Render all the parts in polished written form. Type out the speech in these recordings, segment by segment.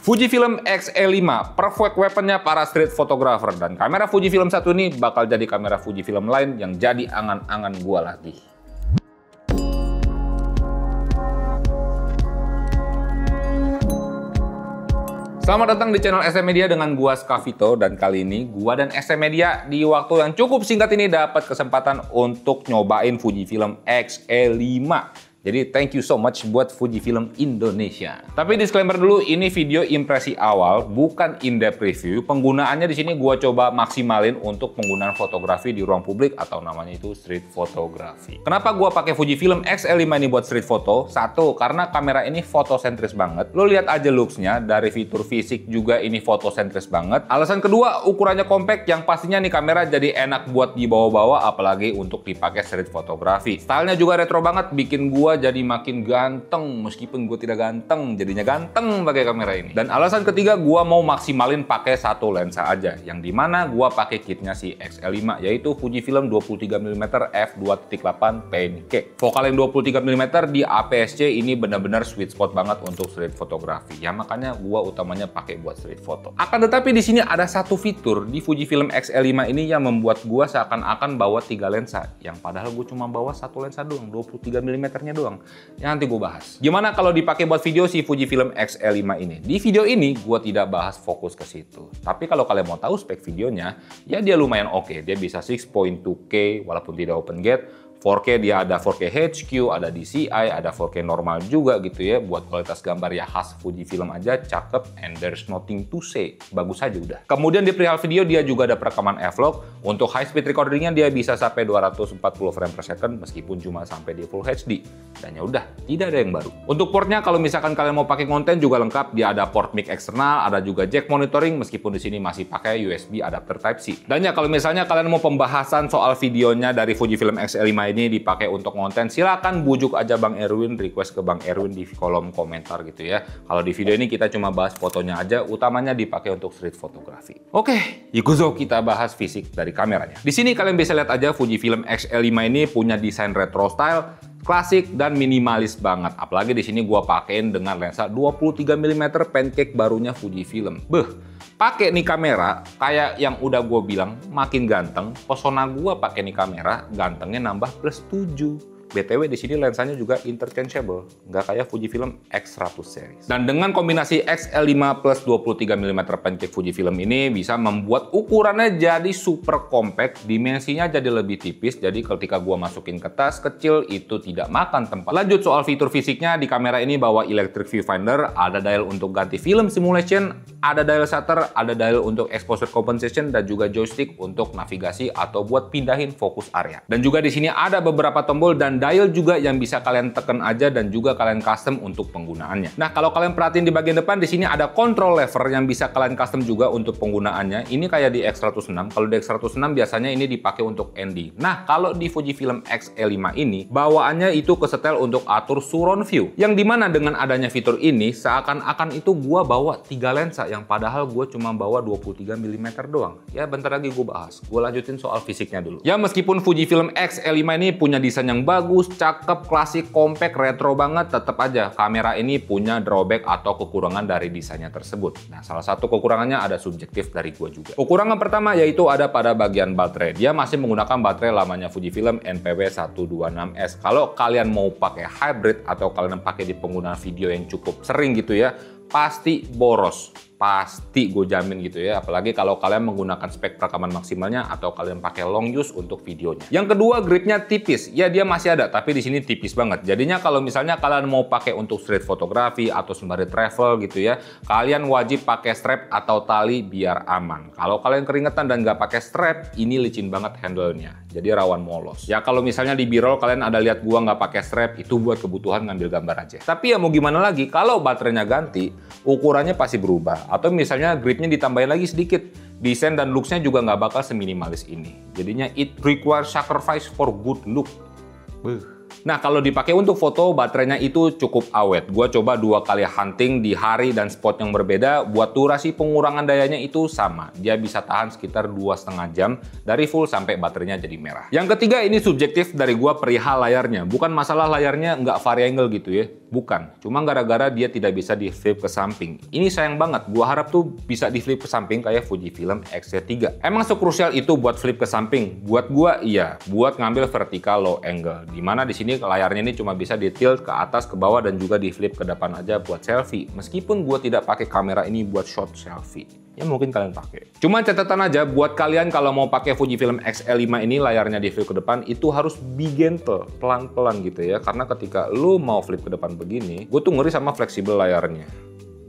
Fujifilm X-E5, perfect weaponnya para street photographer, dan kamera Fujifilm 1 ini bakal jadi kamera Fujifilm lain yang jadi angan-angan gua lagi. Selamat datang di channel SM Media dengan gua Skavito, dan kali ini gua dan SM Media di waktu yang cukup singkat ini dapat kesempatan untuk nyobain Fujifilm X-E5. Jadi thank you so much buat Fujifilm Indonesia. Tapi disclaimer dulu, ini video impresi awal, bukan in-depth review. Penggunaannya di sini gua coba maksimalin untuk penggunaan fotografi di ruang publik atau namanya itu street photography. Kenapa gua pakai Fujifilm X-E5 ini buat street photo? Satu, karena kamera ini fotosentris banget. Lo lihat aja looks-nya, dari fitur fisik juga ini fotosentris banget. Alasan kedua, ukurannya compact yang pastinya nih kamera jadi enak buat dibawa-bawa, apalagi untuk dipakai street photography. Stylenya juga retro banget, bikin gua jadi makin ganteng, meskipun gue tidak ganteng, jadinya ganteng pakai kamera ini. Dan alasan ketiga, gue mau maksimalin pakai satu lensa aja, yang dimana gue pakai kitnya si X-E5, yaitu Fujifilm 23mm f2.8 pancake. Fokal yang 23mm di APS-C ini benar-benar sweet spot banget untuk street photography. Ya makanya gue utamanya pakai buat street photo. Akan tetapi di sini ada satu fitur di Fujifilm X-E5 ini yang membuat gue seakan-akan bawa 3 lensa, yang padahal gue cuma bawa satu lensa doang, 23mm-nya doang. Yang nanti gue bahas. Gimana kalau dipakai buat video si Fujifilm X-E5 ini? Di video ini gue tidak bahas fokus ke situ. Tapi kalau kalian mau tahu spek videonya, ya dia lumayan oke. Dia bisa 6.2K walaupun tidak open gate. 4K dia ada 4K HQ, ada DCI, ada 4K normal juga gitu ya. Buat kualitas gambar ya khas Fujifilm aja, cakep, and there's nothing to say. Bagus aja udah. Kemudian di perihal video dia juga ada perekaman F-Log. Untuk high speed recordingnya dia bisa sampai 240 frame per second meskipun cuma sampai di Full HD. Dan ya udah, tidak ada yang baru. Untuk portnya kalau misalkan kalian mau pakai konten juga lengkap. Dia ada port mic eksternal, ada juga jack monitoring meskipun di sini masih pakai USB adapter Type-C. Dan ya kalau misalnya kalian mau pembahasan soal videonya dari Fujifilm X-E5 ini dipakai untuk konten, silakan bujuk aja Bang Erwin, request ke Bang Erwin di kolom komentar gitu ya. Kalau di video ini kita cuma bahas fotonya aja, utamanya dipakai untuk street photography. Oke, Yikuzo, kita bahas fisik dari kameranya. Di sini kalian bisa lihat aja Fujifilm X-E5 ini punya desain retro style, klasik dan minimalis banget. Apalagi di sini gua pakein dengan lensa 23mm pancake barunya Fujifilm. Pakai nih kamera kayak yang udah gue bilang, makin ganteng. Pesona gue pakai nih kamera, gantengnya nambah plus 7. BTW di sini lensanya juga interchangeable, nggak kayak Fujifilm X100 series. Dan dengan kombinasi X-E5 plus 23mm pancake Fujifilm ini bisa membuat ukurannya jadi super compact, dimensinya jadi lebih tipis, jadi ketika gua masukin ke tas kecil itu tidak makan tempat. Lanjut soal fitur fisiknya, di kamera ini bawa electric viewfinder, ada dial untuk ganti film simulation, ada dial shutter, ada dial untuk exposure compensation, dan juga joystick untuk navigasi atau buat pindahin fokus area. Dan juga di sini ada beberapa tombol dan dial juga yang bisa kalian tekan aja dan juga kalian custom untuk penggunaannya. Nah, kalau kalian perhatiin di bagian depan di sini ada control lever yang bisa kalian custom juga untuk penggunaannya. Ini kayak di X106. Kalau di X106 biasanya ini dipakai untuk ND. Nah, kalau di Fujifilm X-E5 ini bawaannya itu kesetel untuk atur surround view. Yang dimana dengan adanya fitur ini seakan-akan itu gua bawa 3 lensa yang padahal gua cuma bawa 23mm doang. Ya, bentar lagi gua bahas. Gua lanjutin soal fisiknya dulu. Ya, meskipun Fujifilm X-E5 ini punya desain yang bagus, cakep, klasik, compact, retro banget, tetap aja kamera ini punya drawback atau kekurangan dari desainnya tersebut. Nah, salah satu kekurangannya ada subjektif dari gua juga. Kekurangan pertama yaitu ada pada bagian baterai. Dia masih menggunakan baterai lamanya Fujifilm NPW126S. Kalau kalian mau pakai hybrid atau kalian pakai di penggunaan video yang cukup sering gitu ya, pasti boros. Pasti gue jamin gitu ya, apalagi kalau kalian menggunakan spek perekaman maksimalnya atau kalian pakai long use untuk videonya. Yang kedua, gripnya tipis. Ya, dia masih ada, tapi di sini tipis banget. Jadinya kalau misalnya kalian mau pakai untuk street photography atau sembari travel gitu ya, kalian wajib pakai strap atau tali biar aman. Kalau kalian keringetan dan nggak pakai strap, ini licin banget handle-nya. Jadi rawan molos. Ya kalau misalnya di B-roll kalian ada lihat gua nggak pakai strap, itu buat kebutuhan ngambil gambar aja. Tapi ya mau gimana lagi, kalau baterainya ganti, ukurannya pasti berubah. Atau misalnya gripnya ditambahin lagi sedikit, desain dan looks-nya juga nggak bakal seminimalis ini. Jadinya it requires sacrifice for good look. Nah, kalau dipakai untuk foto, baterainya itu cukup awet. Gua coba 2 kali hunting di hari dan spot yang berbeda, buat durasi pengurangan dayanya itu sama. Dia bisa tahan sekitar 2,5 jam, dari full sampai baterainya jadi merah. Yang ketiga, ini subjektif dari gua perihal layarnya. Bukan masalah layarnya nggak variangle gitu ya. Bukan, cuma gara-gara dia tidak bisa di flip ke samping. Ini sayang banget, gua harap tuh bisa di flip ke samping kayak Fujifilm X-T3. Emang sekrusial itu buat flip ke samping? Buat gua iya, buat ngambil vertical low angle. Dimana di sini layarnya ini cuma bisa di tilt ke atas, ke bawah, dan juga di flip ke depan aja buat selfie. Meskipun gua tidak pakai kamera ini buat shot selfie. Ya mungkin kalian pakai. Cuma catatan aja buat kalian kalau mau pakai Fujifilm X-E5 ini layarnya di flip ke depan itu harus be gentle, pelan-pelan gitu ya. Karena ketika lu mau flip ke depan begini, gue tuh ngeri sama fleksibel layarnya.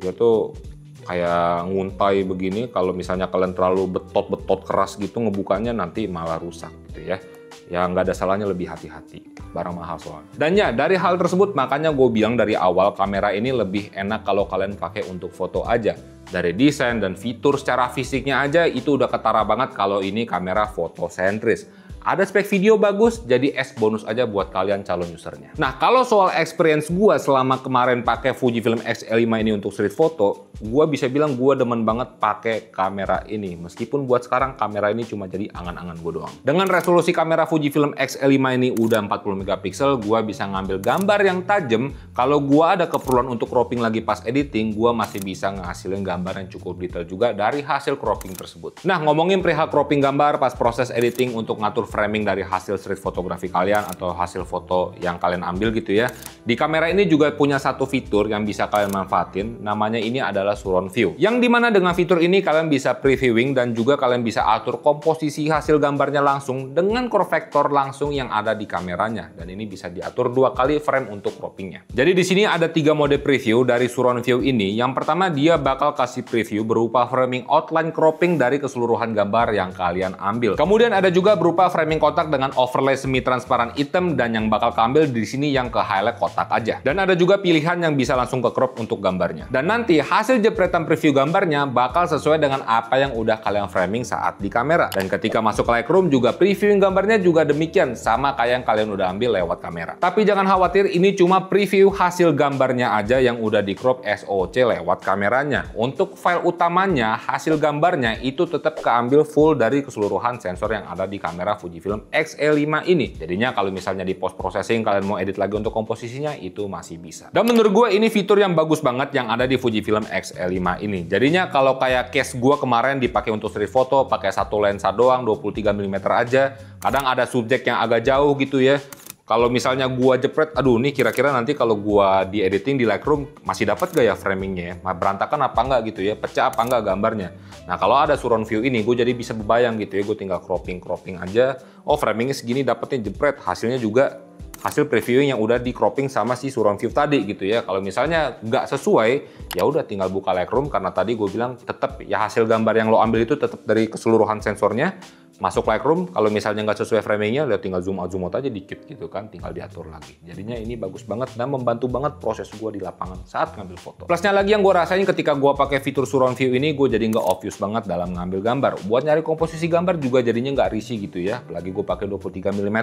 Dia tuh kayak nguntai begini, kalau misalnya kalian terlalu betot-betot keras gitu ngebukanya nanti malah rusak gitu ya. Ya nggak ada salahnya lebih hati-hati, barang mahal soalnya. Dan ya dari hal tersebut makanya gue bilang dari awal kamera ini lebih enak kalau kalian pakai untuk foto aja. Dari desain dan fitur secara fisiknya aja itu udah ketara banget kalau ini kamera fotosentris. Ada spek video bagus, jadi S bonus aja buat kalian calon usernya. Nah, kalau soal experience gua selama kemarin pakai Fujifilm X-E5 ini untuk street photo, gua bisa bilang gua demen banget pakai kamera ini. Meskipun buat sekarang kamera ini cuma jadi angan-angan gua doang. Dengan resolusi kamera Fujifilm X-E5 ini udah 40 megapiksel, gua bisa ngambil gambar yang tajam. Kalau gua ada keperluan untuk cropping lagi pas editing, gua masih bisa ngehasilin gambar yang cukup detail juga dari hasil cropping tersebut. Nah, ngomongin perihal cropping gambar pas proses editing untuk ngatur framing dari hasil street fotografi kalian atau hasil foto yang kalian ambil gitu ya. Di kamera ini juga punya satu fitur yang bisa kalian manfaatin, namanya ini adalah surround view. Yang dimana dengan fitur ini kalian bisa previewing dan juga kalian bisa atur komposisi hasil gambarnya langsung dengan core vector langsung yang ada di kameranya. Dan ini bisa diatur 2 kali frame untuk croppingnya. Jadi di sini ada 3 mode preview dari surround view ini. Yang pertama dia bakal kasih preview berupa framing outline cropping dari keseluruhan gambar yang kalian ambil. Kemudian ada juga berupa framing kotak dengan overlay semi transparan hitam dan yang bakal keambil di sini yang ke highlight kotak aja. Dan ada juga pilihan yang bisa langsung ke crop untuk gambarnya. Dan nanti hasil jepretan preview gambarnya bakal sesuai dengan apa yang udah kalian framing saat di kamera. Dan ketika masuk Lightroom juga previewing gambarnya juga demikian sama kayak yang kalian udah ambil lewat kamera. Tapi jangan khawatir, ini cuma preview hasil gambarnya aja yang udah di crop SOC lewat kameranya. Untuk file utamanya, hasil gambarnya itu tetap keambil full dari keseluruhan sensor yang ada di kamera Fujifilm X-E5 ini. Jadinya kalau misalnya di post processing kalian mau edit lagi untuk komposisinya itu masih bisa. Dan menurut gue ini fitur yang bagus banget yang ada di Fujifilm X-E5 ini. Jadinya kalau kayak case gue kemarin dipakai untuk street photo pakai satu lensa doang 23 mm aja. Kadang ada subjek yang agak jauh gitu ya. Kalau misalnya gua jepret, aduh nih kira-kira nanti kalau gua di editing di Lightroom masih dapat gak ya framingnya ya? Berantakan apa enggak gitu ya? Pecah apa enggak gambarnya? Nah kalau ada surround view ini, gue jadi bisa berbayang gitu ya. Gue tinggal cropping aja. Oh framingnya segini dapetnya jepret. Hasilnya juga hasil previewing yang udah di cropping sama si surround view tadi gitu ya. Kalau misalnya nggak sesuai, ya udah tinggal buka Lightroom karena tadi gue bilang tetap ya hasil gambar yang lo ambil itu tetap dari keseluruhan sensornya. Masuk Lightroom, kalau misalnya nggak sesuai framingnya, lihat tinggal zoom out aja dikit gitu kan, tinggal diatur lagi. Jadinya ini bagus banget dan membantu banget proses gue di lapangan saat ngambil foto. Plusnya lagi yang gue rasain ketika gue pakai fitur surround view ini, gue jadi nggak obvious banget dalam ngambil gambar. Buat nyari komposisi gambar juga jadinya nggak risih gitu ya. Apalagi gue pakai 23 mm,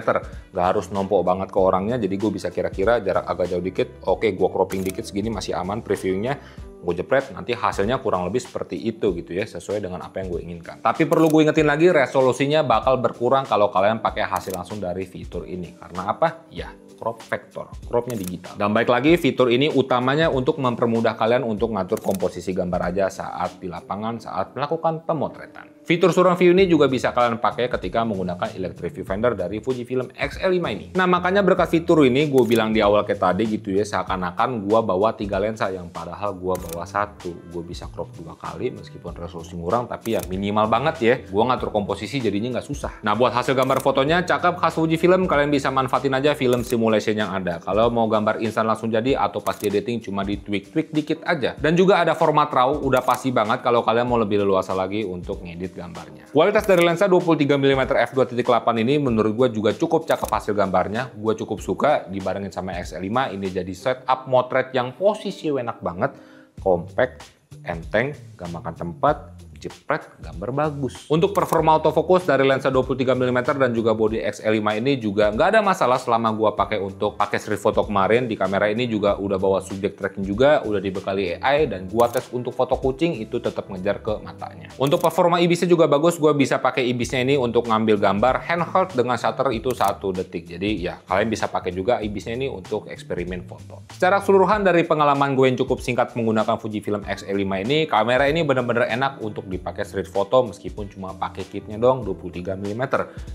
nggak harus nompok banget ke orangnya, jadi gue bisa kira-kira jarak agak jauh dikit. Oke, gue cropping dikit segini masih aman previewingnya. Gue jepret, nanti hasilnya kurang lebih seperti itu gitu ya, sesuai dengan apa yang gue inginkan. Tapi perlu gue ingetin lagi, resolusinya bakal berkurang kalau kalian pakai hasil langsung dari fitur ini. Karena apa? Ya, crop vector, cropnya digital. Dan baik lagi, fitur ini utamanya untuk mempermudah kalian untuk ngatur komposisi gambar aja saat di lapangan, saat melakukan pemotretan. Fitur surround view ini juga bisa kalian pakai ketika menggunakan electric viewfinder dari Fujifilm X-E5 ini. Nah makanya berkat fitur ini gue bilang di awal kayak tadi gitu ya, seakan-akan gue bawa 3 lensa yang padahal gue bawa 1. Gue bisa crop 2 kali meskipun resolusi kurang, tapi ya minimal banget ya. Gue ngatur komposisi jadinya nggak susah. Nah buat hasil gambar fotonya cakep khas Fujifilm, kalian bisa manfaatin aja film simulation yang ada. Kalau mau gambar instan langsung jadi atau pas di editing cuma di tweak dikit aja. Dan juga ada format RAW, udah pasti banget kalau kalian mau lebih leluasa lagi untuk ngedit gambarnya. Kualitas dari lensa 23 mm f2.8 ini menurut gue juga cukup cakep hasil gambarnya. Gue cukup suka dibarengin sama X-E5, ini jadi setup motret yang posisi enak banget, compact, enteng, gak makan tempat, jepret, gambar bagus. Untuk performa autofocus dari lensa 23 mm dan juga bodi X-E5 ini juga nggak ada masalah selama gua pakai street photo kemarin. Di kamera ini juga udah bawa subject tracking juga, udah dibekali AI, dan gua tes untuk foto kucing itu tetap ngejar ke matanya. Untuk performa IBIS-nya juga bagus, gua bisa pakai IBIS-nya ini untuk ngambil gambar handheld dengan shutter itu 1 detik. Jadi ya kalian bisa pakai juga IBIS-nya ini untuk eksperimen foto. Secara keseluruhan dari pengalaman gue yang cukup singkat menggunakan Fujifilm X-E5 ini, kamera ini benar-benar enak untuk dipakai street photo meskipun cuma pakai kitnya doang 23 mm.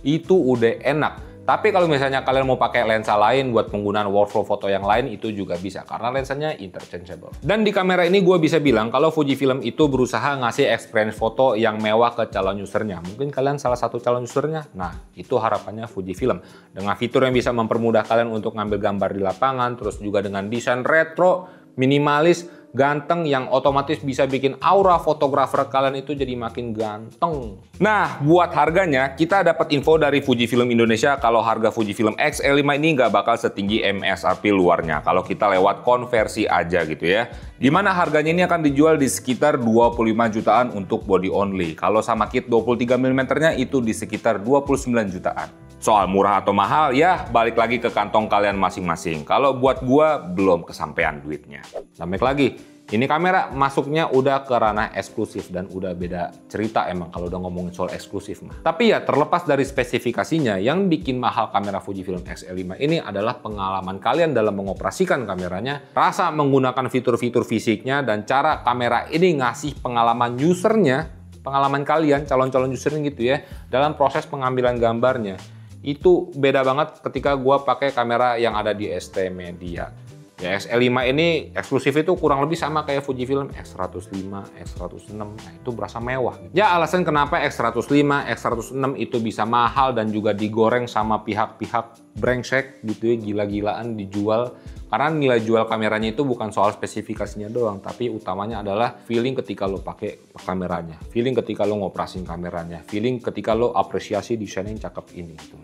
Itu udah enak. Tapi kalau misalnya kalian mau pakai lensa lain buat penggunaan workflow foto yang lain, itu juga bisa karena lensanya interchangeable. Dan di kamera ini gue bisa bilang kalau Fujifilm itu berusaha ngasih experience foto yang mewah ke calon usernya. Mungkin kalian salah satu calon usernya. Nah, itu harapannya Fujifilm. Dengan fitur yang bisa mempermudah kalian untuk ngambil gambar di lapangan, terus juga dengan desain retro, minimalis, ganteng, yang otomatis bisa bikin aura fotografer kalian itu jadi makin ganteng. Nah, buat harganya, kita dapat info dari Fujifilm Indonesia kalau harga Fujifilm X-E5 ini nggak bakal setinggi MSRP luarnya kalau kita lewat konversi aja gitu ya. Dimana harganya ini akan dijual di sekitar 25 jutaan untuk body only. Kalau sama kit 23 mm-nya itu di sekitar 29 jutaan. Soal murah atau mahal, ya balik lagi ke kantong kalian masing-masing. Kalau buat gua, belum kesampaian duitnya. Sampai lagi, ini kamera masuknya udah ke ranah eksklusif dan udah beda cerita emang kalau udah ngomongin soal eksklusif mah. Tapi ya terlepas dari spesifikasinya, yang bikin mahal kamera Fujifilm X-E5 ini adalah pengalaman kalian dalam mengoperasikan kameranya, rasa menggunakan fitur-fitur fisiknya, dan cara kamera ini ngasih pengalaman usernya, pengalaman kalian, calon-calon usernya gitu ya, dalam proses pengambilan gambarnya. Itu beda banget ketika gua pakai kamera yang ada di ST Media. Ya, X-E5 ini eksklusif itu kurang lebih sama kayak Fujifilm X105, X106, nah itu berasa mewah. Ya alasan kenapa X105, X106 itu bisa mahal dan juga digoreng sama pihak-pihak brengsek gitu ya, gila-gilaan dijual. Karena nilai jual kameranya itu bukan soal spesifikasinya doang, tapi utamanya adalah feeling ketika lo pakai kameranya, feeling ketika lo ngoperasin kameranya, feeling ketika lo apresiasi desain yang cakep ini gitu.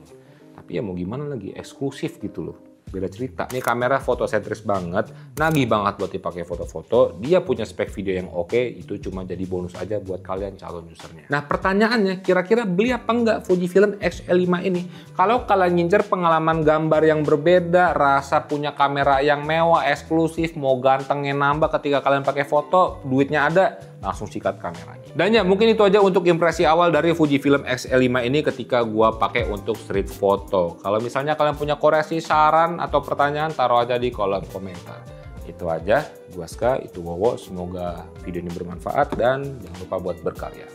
Tapi ya mau gimana lagi, eksklusif gitu loh. Beda cerita. Ini kamera fotosentris banget, nagih banget buat dipakai foto-foto. Dia punya spek video yang oke, itu cuma jadi bonus aja buat kalian calon usernya. Nah pertanyaannya, kira-kira beli apa enggak Fujifilm X-E5 ini? Kalau kalian ngincer pengalaman gambar yang berbeda, rasa punya kamera yang mewah, eksklusif, mau gantengnya nambah ketika kalian pakai foto, duitnya ada, langsung sikat kameranya. Dan ya mungkin itu aja untuk impresi awal dari Fujifilm X-E5 ini ketika gua pakai untuk street photo. Kalau misalnya kalian punya koreksi, saran, atau pertanyaan, taruh aja di kolom komentar. Itu aja, gua Ska, itu Wowo. Semoga video ini bermanfaat dan jangan lupa buat berkarya.